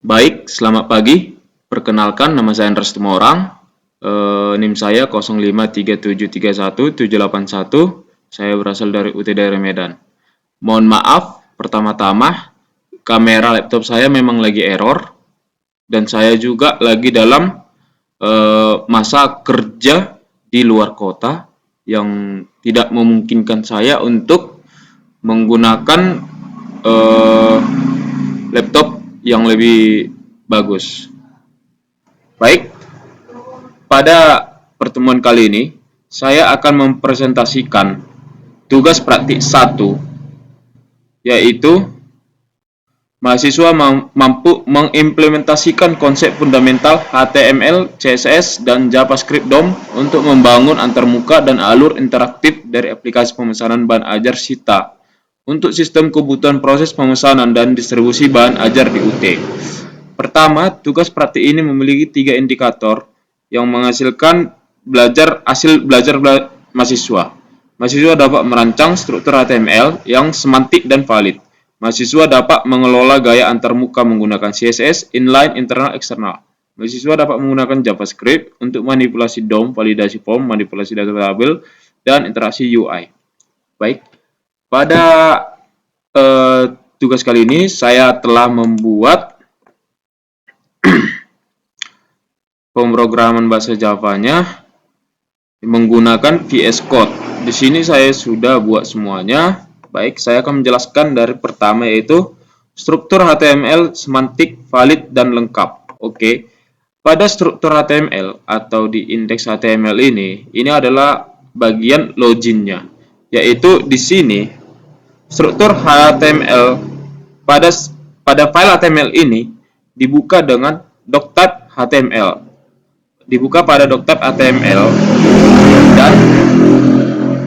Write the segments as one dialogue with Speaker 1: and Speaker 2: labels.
Speaker 1: Baik, selamat pagi. Perkenalkan, nama saya Andres Tumorang. NIM saya 0537317781. Saya berasal dari UT Daerah Medan. Mohon maaf, pertama-tama kamera laptop saya memang lagi error dan saya juga lagi dalam masa kerja di luar kota yang tidak memungkinkan saya untuk menggunakan eh, laptop yang lebih bagus. Baik, pada pertemuan kali ini saya akan mempresentasikan tugas praktik 1, yaitu mahasiswa mampu mengimplementasikan konsep fundamental HTML, CSS, dan JavaScript DOM untuk membangun antarmuka dan alur interaktif dari aplikasi pemesanan bahan ajar Sita untuk sistem kebutuhan proses pemesanan dan distribusi bahan ajar di UT. Pertama, tugas praktik ini memiliki 3 indikator yang menghasilkan hasil belajar mahasiswa. Mahasiswa dapat merancang struktur HTML yang semantik dan valid. Mahasiswa dapat mengelola gaya antarmuka menggunakan CSS, inline, internal, eksternal. Mahasiswa dapat menggunakan JavaScript untuk manipulasi DOM, validasi form, manipulasi data tabel, dan interaksi UI. Baik, pada tugas kali ini saya telah membuat pemrograman bahasa Java-nya menggunakan VS Code. Di sini saya sudah buat semuanya. Baik, saya akan menjelaskan dari pertama, yaitu struktur HTML semantik, valid, dan lengkap. Oke, pada struktur HTML atau di indeks HTML ini adalah bagian loginnya, yaitu di sini struktur HTML pada file HTML ini dibuka dengan doctype HTML. Dibuka pada doctype HTML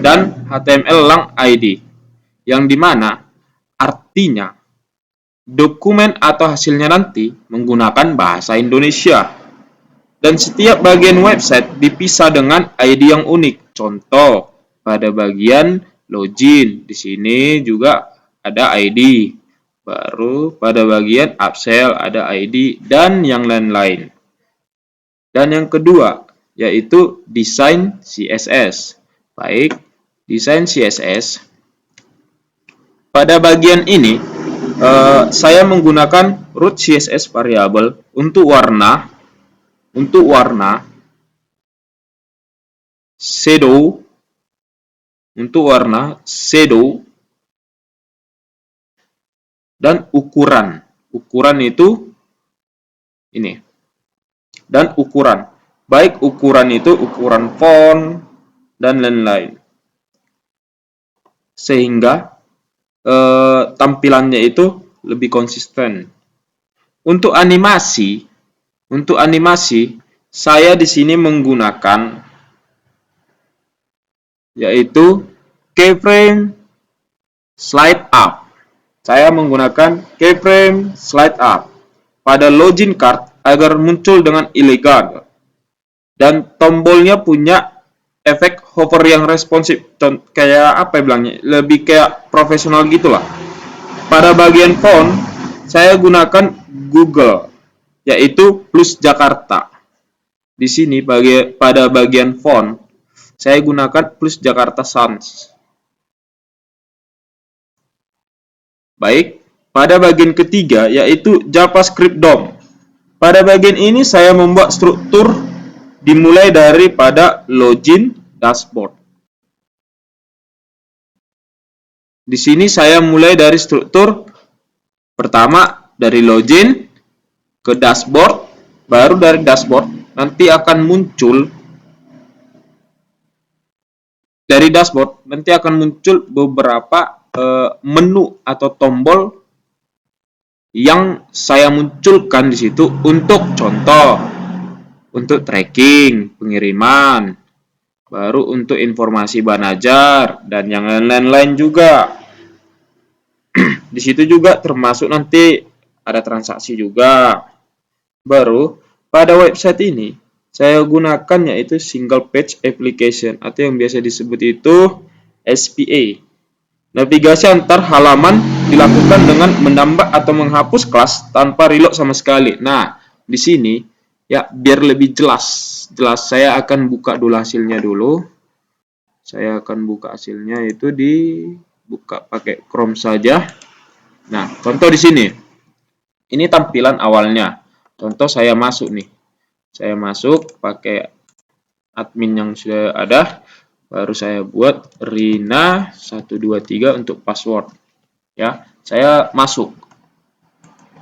Speaker 1: dan HTML lang ID, yang dimana artinya dokumen atau hasilnya nanti menggunakan bahasa Indonesia, dan setiap bagian website dipisah dengan ID yang unik. Contoh, pada bagian login di sini juga ada ID, baru pada bagian upsell ada ID, dan yang lain-lain. Dan yang kedua, yaitu desain CSS. Baik, desain CSS. Pada bagian ini, saya menggunakan root CSS variable untuk warna shadow, dan ukuran. Ukuran itu ini. Dan ukuran. Baik ukuran itu ukuran font dan lain-lain. Sehingga tampilannya itu lebih konsisten. Untuk animasi saya di sini menggunakan yaitu keyframe slide up. Saya menggunakan keyframe slide up pada login card agar muncul dengan elegan, dan tombolnya punya efek hover yang responsif, kayak apa ya bilangnya, lebih kayak profesional gitulah. Pada bagian font saya gunakan Google, yaitu plus Jakarta. Di sini pada bagian font saya gunakan plus Jakarta Sans. Baik, pada bagian ketiga yaitu JavaScript DOM. Pada bagian ini saya membuat struktur dimulai daripada login dashboard. Di sini saya mulai dari struktur pertama dari login ke dashboard, baru dari dashboard nanti akan muncul beberapa menu atau tombol yang saya munculkan di situ untuk contoh, untuk tracking, pengiriman, baru untuk informasi bahan ajar, dan yang lain-lain juga. Di situ juga termasuk nanti ada transaksi juga. Baru pada website ini saya gunakan yaitu single page application atau yang biasa disebut itu SPA. Navigasi antar halaman dilakukan dengan menambah atau menghapus kelas tanpa reload sama sekali. Nah, di sini ya biar lebih jelas saya akan buka dulu hasilnya dulu. Saya akan buka hasilnya itu dibuka pakai Chrome saja. Nah, contoh di sini. Ini tampilan awalnya. Contoh saya masuk nih. Saya masuk pakai admin yang sudah ada. Baru saya buat Rina 123 untuk password. Ya, saya masuk.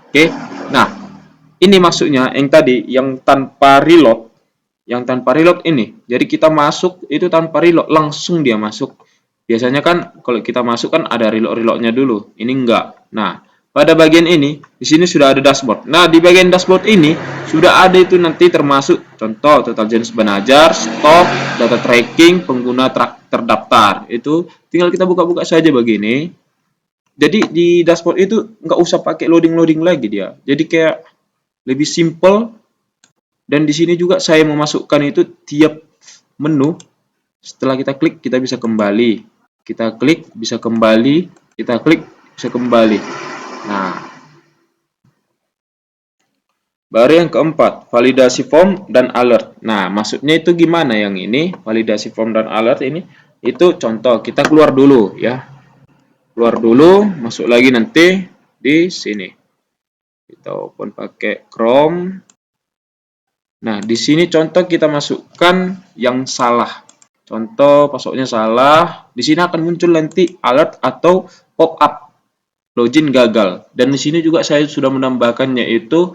Speaker 1: Oke. Nah, ini maksudnya yang tadi yang tanpa reload. Yang tanpa reload ini. Jadi kita masuk itu tanpa reload, langsung dia masuk. Biasanya kan kalau kita masuk kan ada reload-reloadnya dulu. Ini enggak. Nah, pada bagian ini di sini sudah ada dashboard. Nah, di bagian dashboard ini sudah ada itu nanti termasuk contoh total jenis belajar, stok, data tracking, pengguna terdaftar. Itu tinggal kita buka-buka saja begini. Jadi di dashboard itu nggak usah pakai loading-loading lagi dia. Jadi kayak lebih simple. Dan di sini juga saya memasukkan itu tiap menu. Setelah kita klik kita bisa kembali. Kita klik bisa kembali. Kita klik bisa kembali. Nah, baru yang keempat, validasi form dan alert. Nah, maksudnya itu gimana yang ini? Validasi form dan alert ini itu contoh kita keluar dulu ya. Keluar dulu, masuk lagi nanti di sini. Kita open pakai Chrome. Nah, di sini contoh kita masukkan yang salah. Contoh passwordnya salah. Di sini akan muncul nanti alert atau pop-up login gagal. Dan di sini juga saya sudah menambahkan yaitu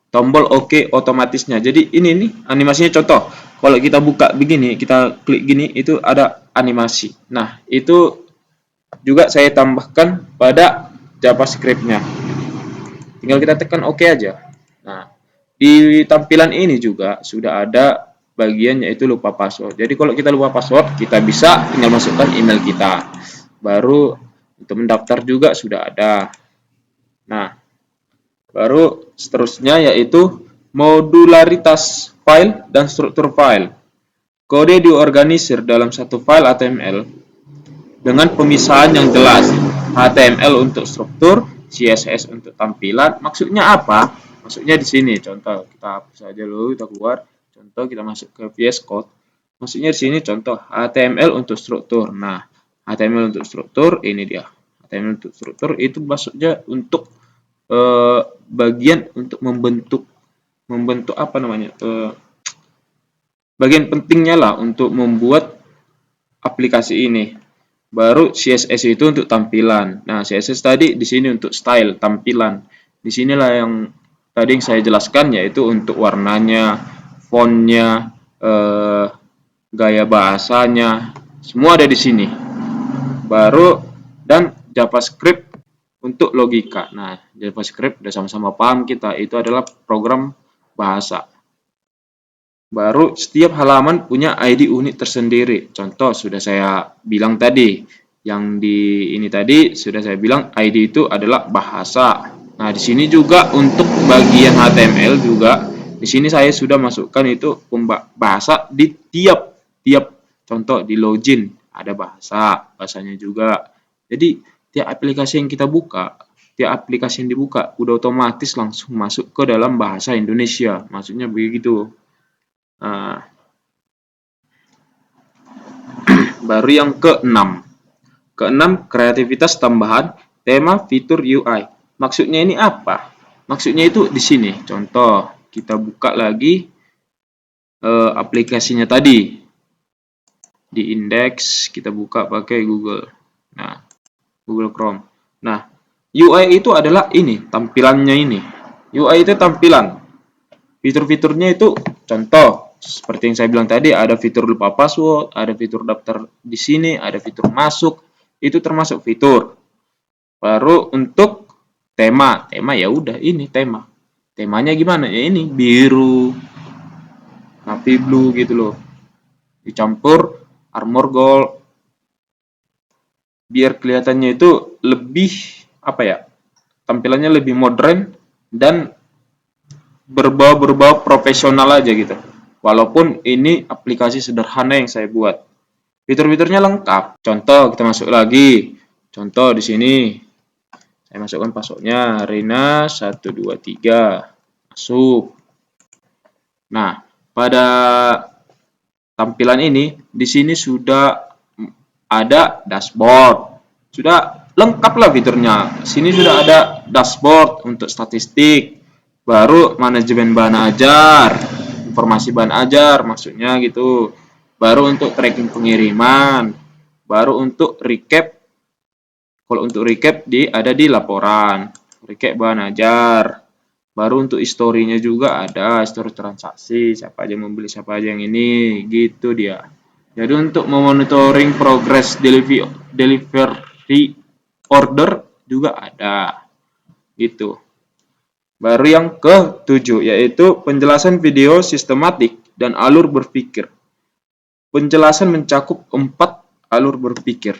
Speaker 1: tombol OK otomatisnya. Jadi ini nih animasinya contoh. Kalau kita buka begini, kita klik gini itu ada animasi. Nah, itu juga saya tambahkan pada JavaScript-nya. Tinggal kita tekan OK aja. Nah, di tampilan ini juga sudah ada bagian yaitu lupa password. Jadi kalau kita lupa password, kita bisa tinggal masukkan email kita. Baru untuk mendaftar juga sudah ada. Nah, baru seterusnya yaitu modularitas file dan struktur file. Kode diorganisir dalam satu file HTML dengan pemisahan yang jelas. HTML untuk struktur, CSS untuk tampilan. Maksudnya apa? Maksudnya di sini contoh kita hapus saja dulu, kita keluar. Contoh kita masuk ke VS Code. Maksudnya di sini contoh HTML untuk struktur. Nah, HTML untuk struktur ini dia. HTML untuk struktur itu maksudnya untuk bagian untuk membentuk apa namanya? Bagian pentingnya lah untuk membuat aplikasi ini. Baru CSS itu untuk tampilan. Nah, CSS tadi di sini untuk style, tampilan. Di sinilah yang tadi yang saya jelaskan yaitu untuk warnanya, fontnya, gaya bahasanya, semua ada di sini. Baru dan JavaScript untuk logika. Nah, JavaScript udah sama-sama paham kita, itu adalah program bahasa. Baru setiap halaman punya ID unik tersendiri. Contoh sudah saya bilang tadi, yang di ini tadi sudah saya bilang ID itu adalah bahasa. Nah, di sini juga untuk bagian HTML juga di sini saya sudah masukkan itu bahasa di tiap contoh di login ada bahasanya juga. Jadi tiap aplikasi yang kita buka, tiap aplikasi yang dibuka udah otomatis langsung masuk ke dalam bahasa Indonesia. Maksudnya begitu. Nah, baru yang keenam. Keenam, kreativitas tambahan, tema, fitur UI. Maksudnya ini apa? Maksudnya itu di sini. Contoh, kita buka lagi aplikasinya tadi. Di indeks, kita buka pakai Google. Nah, Google Chrome. Nah, UI itu adalah ini, tampilannya ini. UI itu tampilan. Fitur-fiturnya itu contoh seperti yang saya bilang tadi, ada fitur lupa password, ada fitur daftar di sini, ada fitur masuk, itu termasuk fitur. Baru untuk tema ya udah ini tema. Temanya gimana? Ya ini biru, navy blue gitu loh. Dicampur armor gold. Biar kelihatannya itu lebih apa ya? Tampilannya lebih modern dan berbau profesional aja gitu. Walaupun ini aplikasi sederhana yang saya buat. Fitur-fiturnya lengkap. Contoh, kita masuk lagi. Contoh di sini. Saya masukkan passwordnya Rina 123. Masuk. Nah, pada tampilan ini, di sini sudah ada dashboard. Sudah lengkap lah fiturnya. Sini sudah ada dashboard untuk statistik. Baru manajemen bahan ajar, informasi bahan ajar maksudnya gitu. Baru untuk tracking pengiriman. Baru untuk recap. Kalau untuk recap ada di laporan. Recap bahan ajar. Baru untuk historinya juga ada, histori transaksi, siapa aja yang membeli, siapa aja yang ini, gitu dia. Jadi untuk memonitoring progress delivery order juga ada, gitu. Baru yang ke-7, yaitu penjelasan video sistematik dan alur berpikir. Penjelasan mencakup 4 alur berpikir,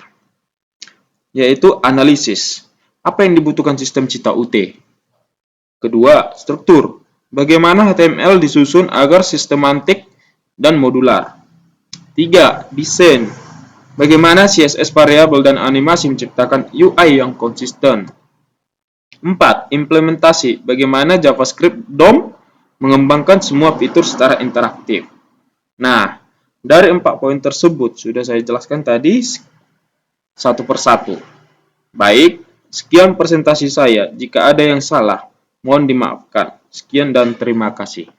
Speaker 1: yaitu analisis. Apa yang dibutuhkan sistem Cita UT? Kedua, struktur. Bagaimana HTML disusun agar sistematik dan modular. 3. Desain. Bagaimana CSS variabel dan animasi menciptakan UI yang konsisten. 4. Implementasi. Bagaimana JavaScript DOM mengembangkan semua fitur secara interaktif. Nah, dari 4 poin tersebut sudah saya jelaskan tadi satu persatu. Baik, sekian presentasi saya. Jika ada yang salah, mohon dimaafkan. Sekian dan terima kasih.